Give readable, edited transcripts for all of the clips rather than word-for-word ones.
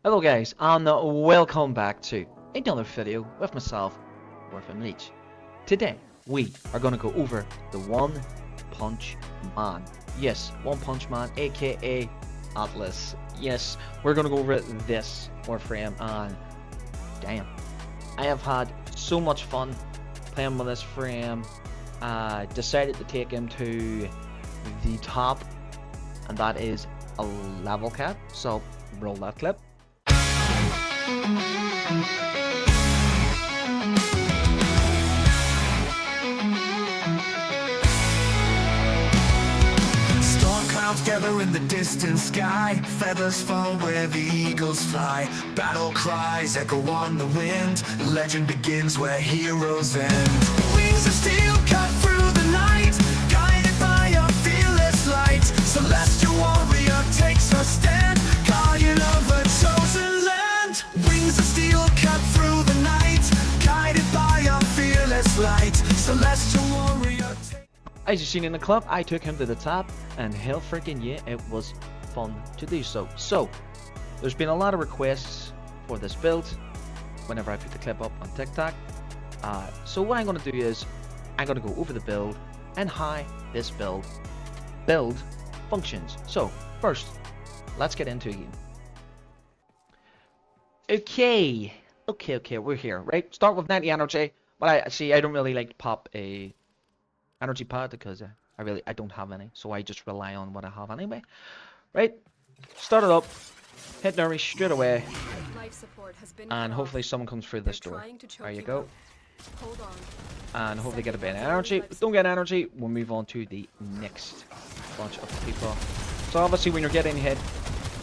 Hello guys, and welcome back to another video with myself, Orphan Leech. Today, we are going to go over the One Punch Man. Yes, One Punch Man, aka Atlas. Yes, we're going to go over this Warframe, and damn, I have had so much fun playing with this frame. Decided to take him to the top, and that is a level cap, so roll that clip. Storm clouds gather in the distant sky, feathers fall where the eagles fly. Battle cries echo on the wind, legend begins where heroes end. Wings of steel cut through the night, guided by a fearless light. Celestial warrior takes her stand, guardian of a chosen land. Wings of steel cut through the night, guided by a fearless light. Celestial warrior. As you've seen in the clip, I took him to the top, and hell freaking yeah, it was fun to do so. So, there's been a lot of requests for this build whenever I put the clip up on TikTok. So what I'm going to do is, I'm going to go over the build and how this build functions. So, first, let's get into it. Okay, we're here, right? Start with 90 energy, but I don't really like to pop a energy pad because I don't have any, so I just rely on what I have anyway. Right, start it up, hit nourish straight away, and hopefully someone comes through this door. There you go. And hopefully get a bit of energy. If don't get energy, we'll move on to the next bunch of people. So obviously when you're getting hit,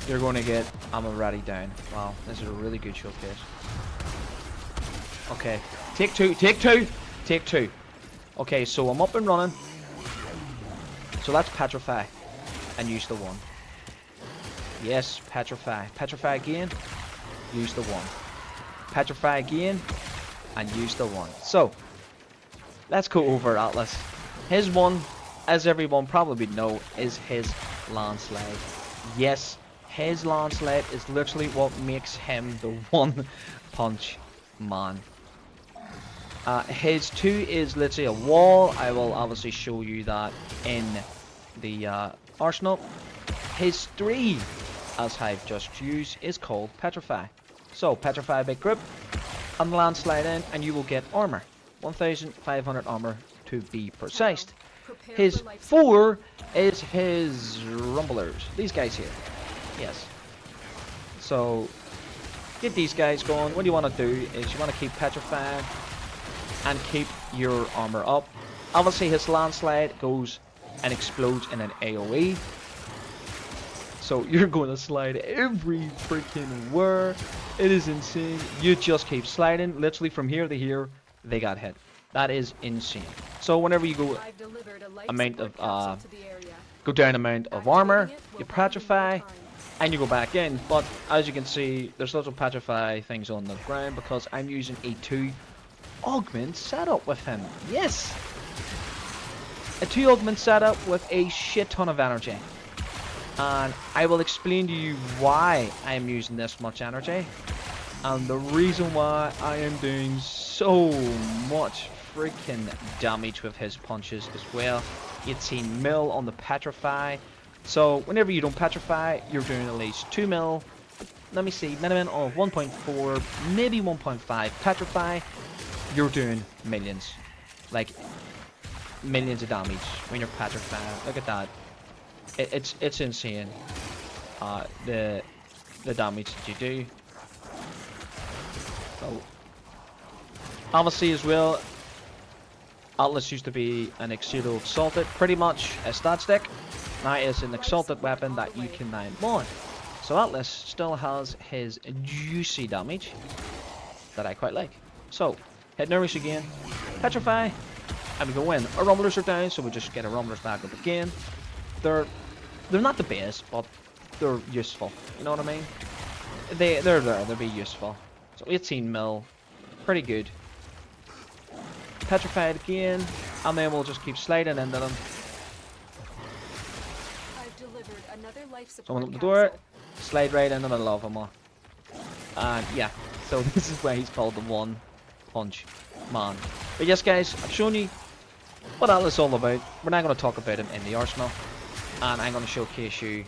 you're going to get I'm already down. Wow, this is a really good showcase. Okay, take two. Okay, so I'm up and running. So let's petrify and use the one. Yes, petrify. Petrify again, use the one. Petrify again, and use the one. So, let's go over Atlas. His one, as everyone probably know, is his landslide. Yes, his landslide is literally what makes him the One Punch Man. His 2 is literally a wall. I will obviously show you that in the arsenal. His 3, as I've just used, is called Petrify. So, Petrify a big group, and landslide in, and you will get armor. 1,500 armor to be precise. His 4 is his rumblers. These guys here. Yes. So, get these guys going. What you want to do is you want to keep petrifying and keep your armor up. Obviously his landslide goes and explodes in an AoE. So you're going to slide every freaking where. It is insane. You just keep sliding. Literally from here to here, they got hit. That is insane. So whenever you go go down amount of armor, you petrify, and you go back in. But as you can see, there's lots of petrify things on the ground because I'm using a 2 augment setup with him. Yes, a 2 augment setup with a shit ton of energy, and I will explain to you why I am using this much energy and the reason why I am doing so much freaking damage with his punches as well. 18 mil on the petrify. So whenever you don't petrify, you're doing at least 2 mil. Let me see, minimum of 1.4, maybe 1.5 petrify. You're doing millions, like millions of damage when you're petrifying. Look at that, it's insane. The damage that you do. So obviously as well, Atlas used to be an Cedo exalted, pretty much a stat stick. Now it's an exalted weapon that you can now mod. So Atlas still has his juicy damage that I quite like. So hit nourish again, petrify, and we go in. Our rumblers are down, so we just get our rumblers back up again. They're not the best, but they're useful. You know what I mean? They're there. They'll be useful. So 18 mil, pretty good. Petrified again, and then we'll just keep sliding into them. Someone up the door, slide right into the middle of them all. Yeah, so this is why he's called the One Punch Man. But yes, guys, I've shown you what Atlas is all about. We're not going to talk about him in the arsenal, and I'm going to showcase you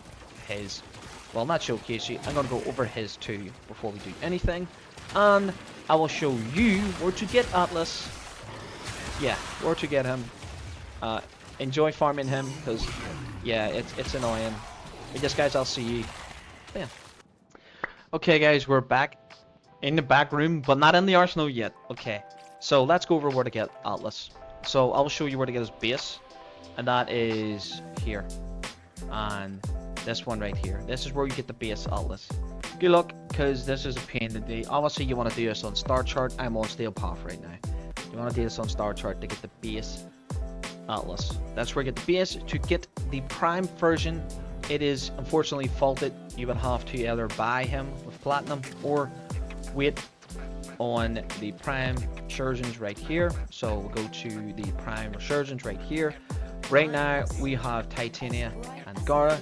his, well, not showcase you, I'm going to go over his too before we do anything, and I will show you where to get Atlas. Yeah, where to get him. Enjoy farming him, because yeah, it's annoying. But yes, guys, I'll see you then. Okay, guys, we're back in the back room, but not in the arsenal yet. Okay, so let's go over where to get Atlas. So I'll show you where to get his base, and that is here, and this one right here. This is where you get the base Atlas. Good luck, because this is a pain in the day. Obviously, you want to do this on Star Chart. I'm on Steel Path right now. You want to do this on Star Chart to get the base Atlas. That's where you get the base. To get the Prime version, it is unfortunately faulted. You would have to either buy him with Platinum or wait on the Prime Resurgence right here. So we'll go to the Prime Resurgence right here. Right now we have Titania and Gara.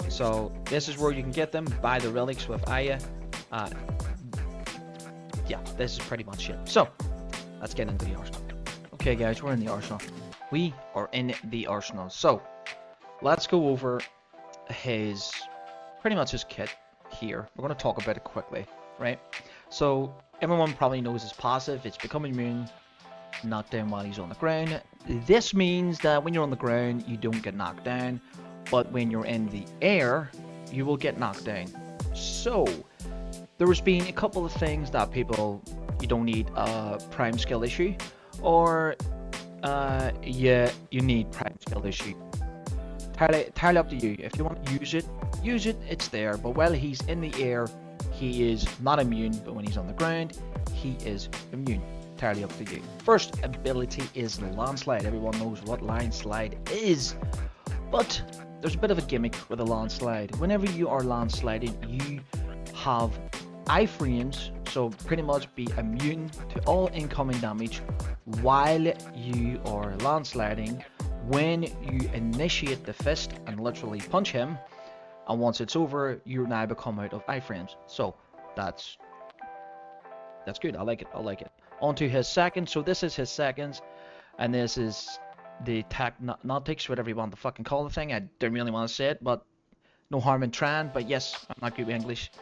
So this is where you can get them. Buy the relics with Aya. Yeah, this is pretty much it. So let's get into the arsenal. Okay, guys, we're in the arsenal. We are in the arsenal. So let's go over his, pretty much his kit here. We're going to talk about it quickly, right? So everyone probably knows his passive. It's become immune, knocked down while he's on the ground. This means that when you're on the ground, you don't get knocked down, but when you're in the air, you will get knocked down. So there has been a couple of things that people, you don't need a prime skill issue, or yeah, you need prime skill issue. Entirely up to you. If you want to use it, it's there. But while he's in the air, he is not immune, but when he's on the ground, he is immune. Entirely up to you. First ability is landslide. Everyone knows what landslide is, but there's a bit of a gimmick with a landslide. Whenever you are landsliding, you have iframes, so pretty much be immune to all incoming damage while you are landsliding. When you initiate the fist and literally punch him, and once it's over, you now become out of iframes. So that's good. I like it. On to his second. So this is his seconds, and this is the tactics, whatever you want to fucking call the thing. I don't really want to say it, but no harm in trying. But yes, I'm not good with English.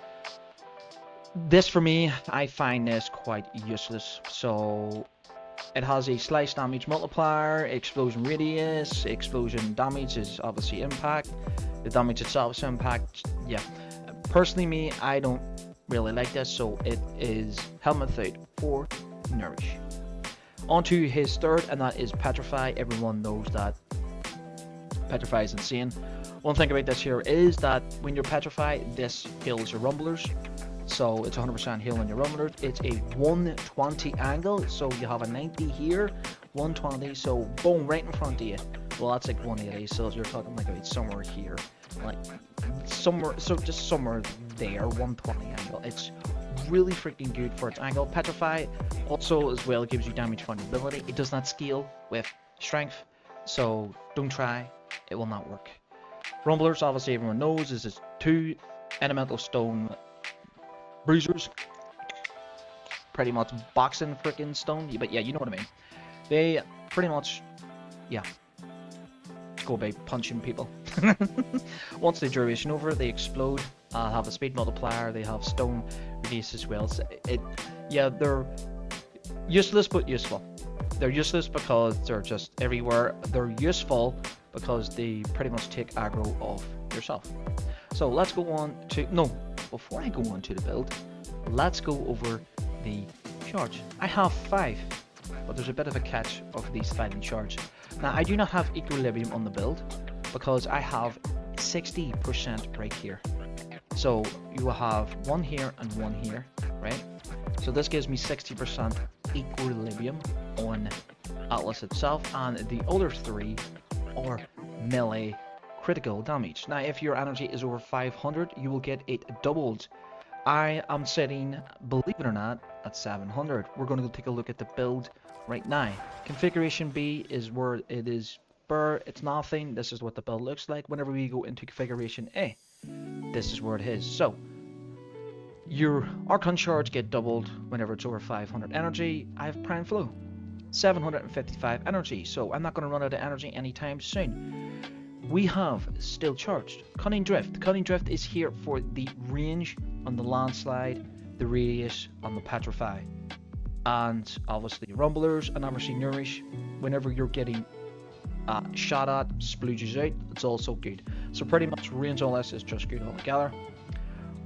This for me, I find this quite useless. So it has a slice damage multiplier, explosion radius, explosion damage is obviously impact, the damage itself is impact. Yeah, personally me, I don't really like this, so it is helmet food for nourish. On to his third, and that is petrify. Everyone knows that petrify is insane. One thing about this here is that when you're petrified, this heals your rumblers. So it's 100% heal on your rumblers. It's a 120 angle, so you have a 90 here, 120, so boom, right in front of you. Well, that's like 180, so you're talking like it's somewhere here, like somewhere, so just somewhere there, 120 angle. It's really freaking good for its angle. Petrify also as well gives you damage vulnerability. It does not scale with strength, so don't try, it will not work. Rumblers, obviously everyone knows, is 2 elemental stone bruisers, pretty much boxing freaking stone, but yeah, you know what I mean. They pretty much, yeah, go about punching people. Once the duration over, they explode, have a speed multiplier, they have stone release as well. So yeah, they're useless but useful. They're useless because they're just everywhere. They're useful because they pretty much take aggro off yourself. So let's go on to, no, before I go on to the build, let's go over the charge. I have 5, but there's a bit of a catch of these 5 in charge. Now I do not have equilibrium on the build because I have 60% right here. So you will have 1 here and 1 here, right? So this gives me 60% equilibrium on Atlas itself, and the other 3 are melee critical damage. Now if your energy is over 500, you will get it doubled. I am setting, believe it or not, at 700. We're going to go take a look at the build right now. Configuration B is where it is bare, it's nothing. This is what the build looks like. Whenever we go into configuration A, this is where it is. So Your Archon shards get doubled whenever it's over 500 energy. I have Prime Flow, 755 energy, so I'm not going to run out of energy anytime soon. We have still charged Cunning Drift. Cunning Drift is here for the range on the Landslide, the radius on the Petrify, and obviously Rumblers and obviously Nourish. Whenever you're getting shot at, splooges out, it's also good. So pretty much range all this is just good altogether.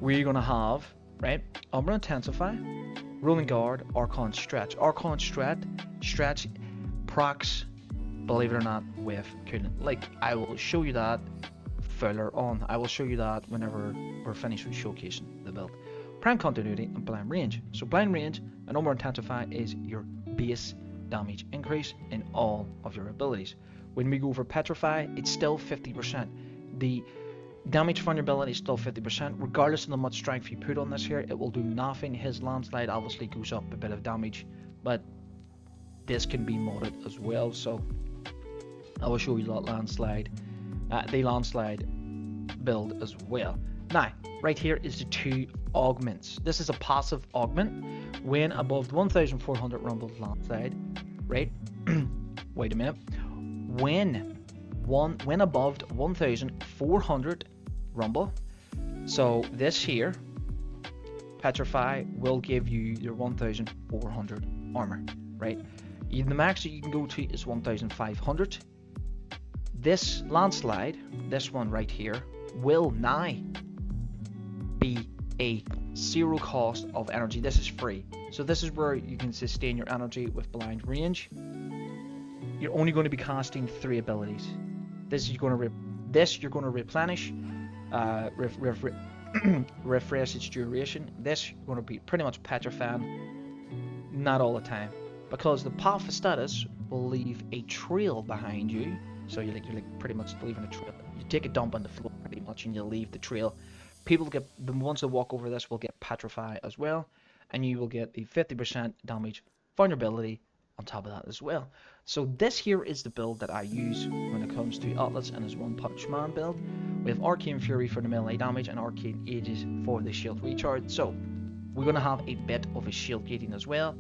We're going to have, right, Umbra Intensify, Rolling Guard, Archon Stretch. Archon Stretch procs, believe it or not, with coolant. Like, I will show you that further on. I will show you that whenever we're finished with showcasing the build. Prime Continuity and Blind Range. So Blind Range and Umbra Intensify is your base damage increase in all of your abilities. When we go for Petrify, it's still 50%. The damage vulnerability is still 50%, regardless of how much strength you put on this here. It will do nothing. His Landslide obviously goes up a bit of damage, but this can be modded as well. So I will show you that Landslide, the Landslide build as well. Now, right here is the 2 augments. This is a passive augment. When above 1,400 rumble Landslide, right? Wait a minute. When above 1,400 rumble, so this here Petrify will give you your 1,400 armor, right? The max that you can go to is 1,500. This Landslide, this one right here, will now be a 0 cost of energy. This is free, so this is where you can sustain your energy with Blind Range. You're only going to be casting 3 abilities. This you're going to replenish, refresh its duration. This you're going to be pretty much petrifying, not all the time, because the path of status will leave a trail behind you. So you're like pretty much leaving a trail. You take a dump on the floor pretty much, and you leave the trail. People get, the ones that walk over this will get petrify as well, and you will get the 50% damage vulnerability on top of that as well. So this here is the build that I use when it comes to Atlas and his One Punch Man build. We have Arcane Fury for the melee damage and Arcane Aegis for the shield recharge. So we're going to have a bit of a shield gating as well.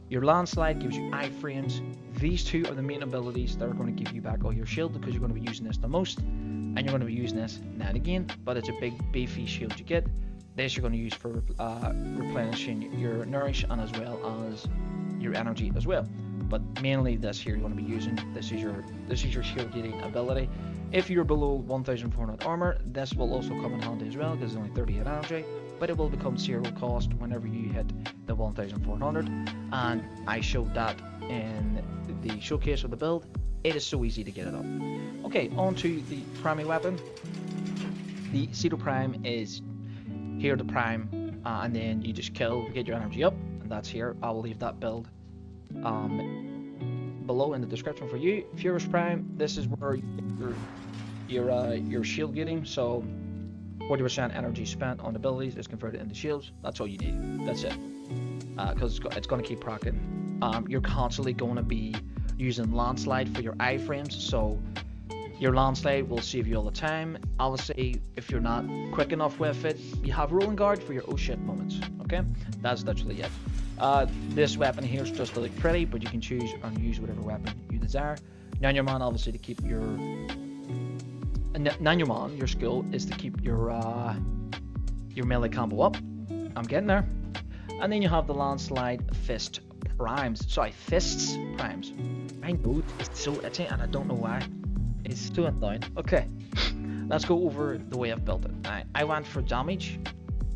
Your Landslide gives you iframes. These 2 are the main abilities that are going to give you back all your shield, because you're going to be using this the most, and you're going to be using this now and again, but it's a big beefy shield you get. This you're going to use for replenishing your nourish and as well as your energy as well. But mainly this here you're going to be using. This is your shield gating ability. If you're below 1,400 armor, this will also come in handy as well, because it's only 38 energy, but it will become 0 cost whenever you hit the 1,400, and I showed that in the showcase of the build. It is so easy to get it up. Okay, on to the primary weapon. The Cedo Prime is here, the Prime, and then you just kill to get your energy up, and that's here. I will leave that build below in the description for you. Furious Prime, this is where your shield getting, so 40% energy spent on abilities is converted into shields. That's all you need. That's it. Because it's going to keep procking. You're constantly going to be using Landslide for your iframes, so your Landslide will save you all the time. Obviously, if you're not quick enough with it, you have Rolling Guard for your oh shit moments. Okay, that's literally it. This weapon here is just to look pretty, but you can choose and use whatever weapon you desire. Nanyaman, obviously, to keep your Nanyaman, your skill is to keep your melee combo up. I'm getting there. And then you have the Landslide Fists Primes. I know it's so itchy and I don't know why. It's too annoying. Okay, let's go over the way I've built it. I went for damage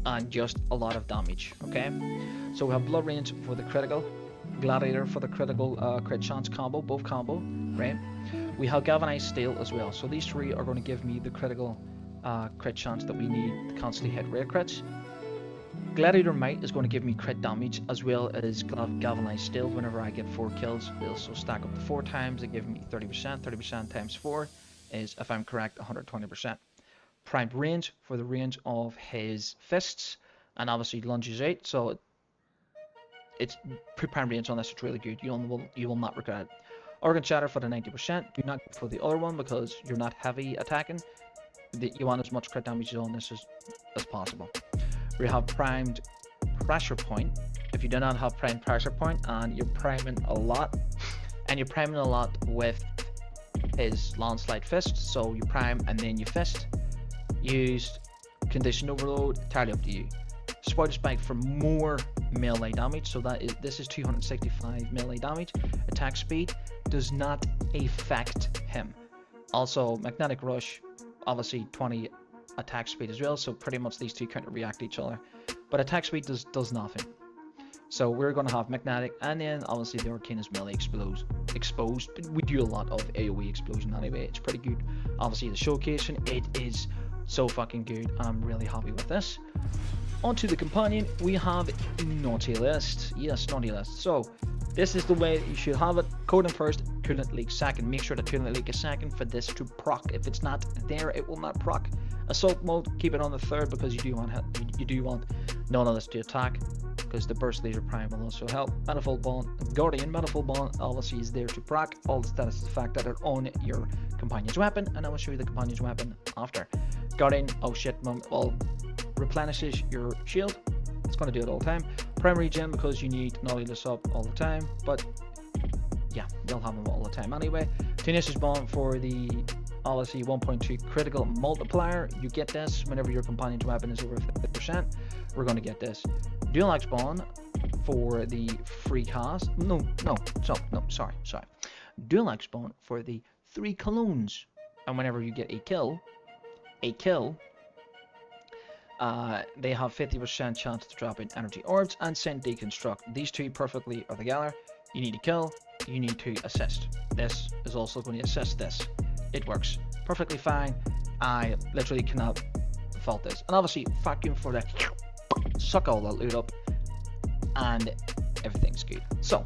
and just a lot of damage. Okay, so we have Blood Range for the critical, Gladiator for the critical crit chance combo, both combo, right? We have Galvanized Steel as well. So these 3 are going to give me the critical crit chance that we need to constantly hit rare crits. Gladiator Might is going to give me crit damage, as well as Galvanized Steel. Whenever I get 4 kills, they also stack up to 4 times. They give me 30%. 30% times 4 is, if I'm correct, 120%. Primed Range for the range of his fists, and obviously lunges out. So it's primed range on this. It's really good. You will not regret it. Organ Shatter for the 90%. Do not go for the other one because you're not heavy attacking. You want as much crit damage on this as possible. We have primed pressure point. If you do not have primed pressure point and you're priming a lot, with his landslide fist, so you prime and then you fist. Use condition overload, entirely up to you. Spider spike for more melee damage, so this is 265 melee damage. Attack speed does not affect him. Also magnetic rush, obviously 20 attack speed as well, so pretty much these two counter react each other, but attack speed does nothing. So we're going to have magnetic, and then obviously the arcane is melee exposed. We do a lot of AoE explosion anyway. It's pretty good. Obviously the showcasing, it is so fucking good. I'm really happy with this. Onto the companion, we have Naughty List. Yes, Naughty List. So this is the way you should have it. Coding first, coolant leak second. Make sure the coolant leak is second for this to proc. If it's not there, it will not proc. Assault mode, keep it on the third, because you do want none of this to attack, because the burst laser prime will also help. Manifold bond, Guardian manifold bond obviously is there to proc. All the status is the fact that are on your companion's weapon, and I will show you the companion's weapon after. Guardian, oh shit, well, replenishes your shield. It's going to do it all the time. Primary gem, because you need Naughty List up all the time, but yeah, you'll have them all the time anyway. Tenacious bond for the obviously 1.2 critical multiplier. You get this whenever your companion's weapon is over 50%. We're going to get this. Dual Axe bond for the free cast. Sorry. Dual Axe bond for the 3 colognes. And whenever you get a kill, they have 50% chance to drop in energy orbs and send deconstruct. These two perfectly are together. You need to kill, you need to assist. This is also going to assist this. It works perfectly fine. I literally cannot fault this. And obviously vacuum for the suck all that loot up, and everything's good. So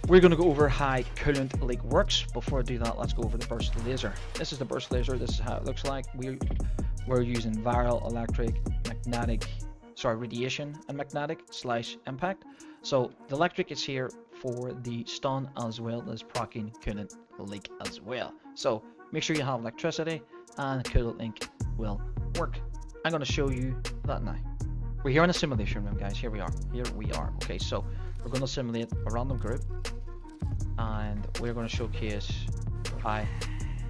we're going to go over how coolant leak works. Before I do that, let's go over the burst laser. This is the burst laser. This is how it looks like. We're using viral, electric, radiation and magnetic / impact. So the electric is here for the stun as well as proccing coolant leak as well. So make sure you have electricity, and coolant leak will work. I'm going to show you that now. We're here in a simulation room, guys. Here we are. Okay, so we're going to simulate a random group, and we're going to showcase how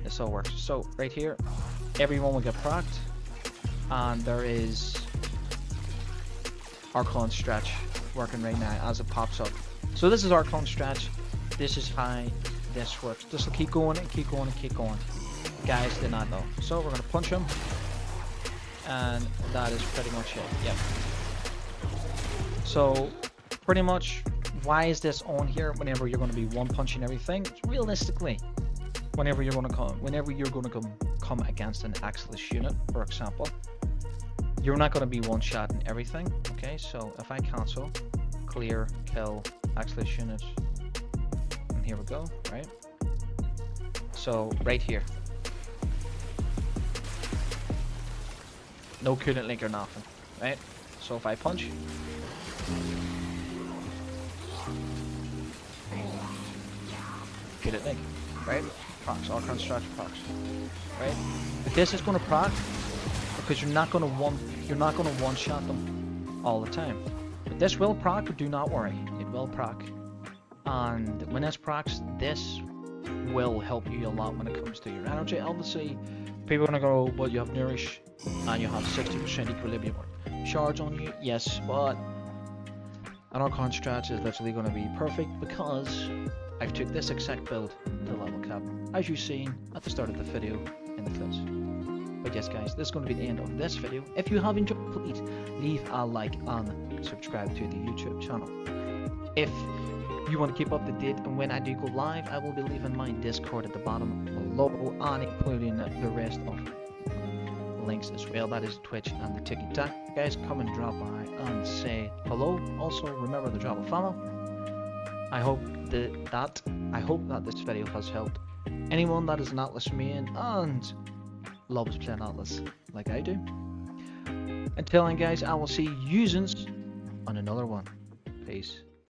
this all works. So right here, everyone will get procced, and there is Archon stretch working right now as it pops up. So this is Archon stretch. This is how this works. This will keep going and keep going and keep going. Guys did not know. So we're going to punch him, and that is pretty much it. Yep. So pretty much, why is this on here whenever you're going to be one punching everything? Realistically, whenever you're going to come against an Axelis unit, for example, you're not going to be one-shotting everything. Okay, so if I cancel, clear, kill, Axelis units, and here we go, right? So right here, no coolant link or nothing, right? So if I punch, coolant link, right? Procs, all construct procs, right? But this is going to proc because you're not going to one shot them all the time. But this will proc, but do not worry, it will proc. And when this procs, this will help you a lot when it comes to your energy. Obviously, people are gonna go, well, you have nourish and you have 60% equilibrium charge on you. Yes, but an Archon strat is literally going to be perfect because I've took this exact build to level cap, as you've seen at the start of the video in the clips. But yes, guys, this is going to be the end of this video. If you have enjoyed, please leave a like and subscribe to the YouTube channel. If you want to keep up to date, and when I do go live, I will be leaving my Discord at the bottom below, and including the rest of links as well. That is Twitch and the TikTok. Guys, come and drop by and say hello. Also, remember to drop a follow. I hope that this video has helped anyone that is an Atlas main and loves playing Atlas like I do. Until then, guys, I will see you on another one. Peace.